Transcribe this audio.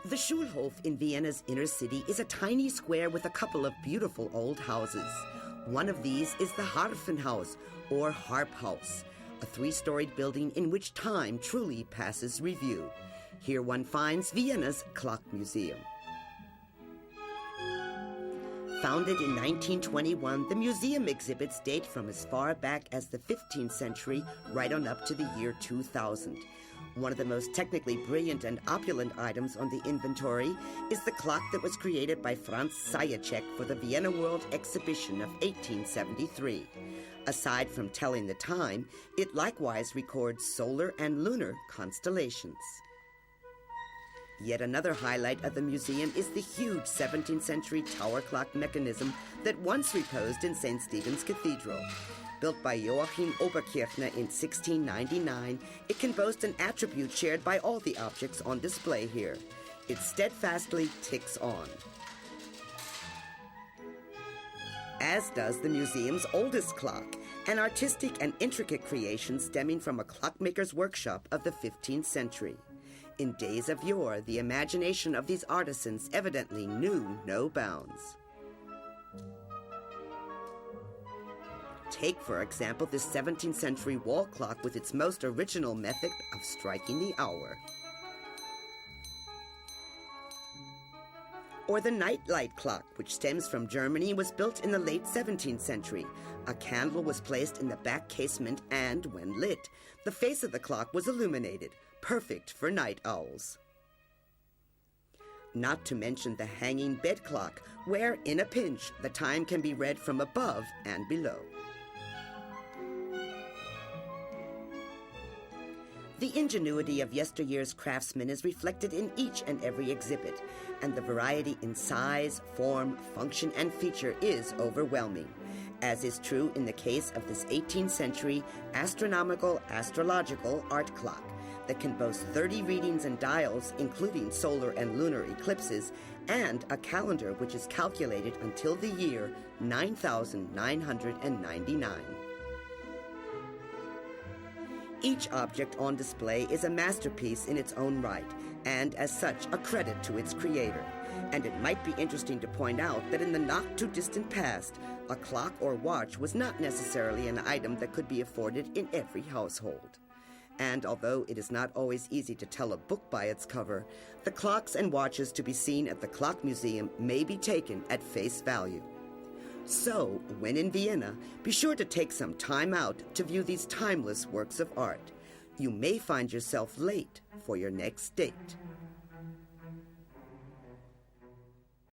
The Schulhof in Vienna's inner city is a tiny square with a couple of beautiful old houses. One of these is the Harfenhaus, or Harp House, a three-storied building in which time truly passes review. Here one finds Vienna's Clock Museum. Founded in 1921, the museum exhibits date from as far back as the 15th century right on up to the year 2000. One of the most technically brilliant and opulent items on the inventory is the clock that was created by Franz Zajac for the Vienna World Exhibition of 1873. Aside from telling the time, it likewise records solar and lunar constellations. Yet another highlight of the museum is the huge 17th century tower clock mechanism that once reposed in St. Stephen's Cathedral. Built by Joachim Oberkirchner in 1699, it can boast an attribute shared by all the objects on display here. It steadfastly ticks on. As does the museum's oldest clock, an artistic and intricate creation stemming from a clockmaker's workshop of the 15th century. In days of yore, the imagination of these artisans evidently knew no bounds. Take, for example, this 17th century wall clock with its most original method of striking the hour. Or the nightlight clock, which stems from Germany and was built in the late 17th century. A candle was placed in the back casement and, when lit, the face of the clock was illuminated, perfect for night owls. Not to mention the hanging bed clock, where, in a pinch, the time can be read from above and below. The ingenuity of yesteryear's craftsmen is reflected in each and every exhibit, and the variety in size, form, function, and feature is overwhelming, as is true in the case of this 18th century astrological art clock that can boast 30 readings and dials, including solar and lunar eclipses, and a calendar which is calculated until the year 9999. Each object on display is a masterpiece in its own right, and as such, a credit to its creator. And it might be interesting to point out that in the not-too-distant past, a clock or watch was not necessarily an item that could be afforded in every household. And although it is not always easy to tell a book by its cover, the clocks and watches to be seen at the Clock Museum may be taken at face value. So, when in Vienna, be sure to take some time out to view these timeless works of art. You may find yourself late for your next date.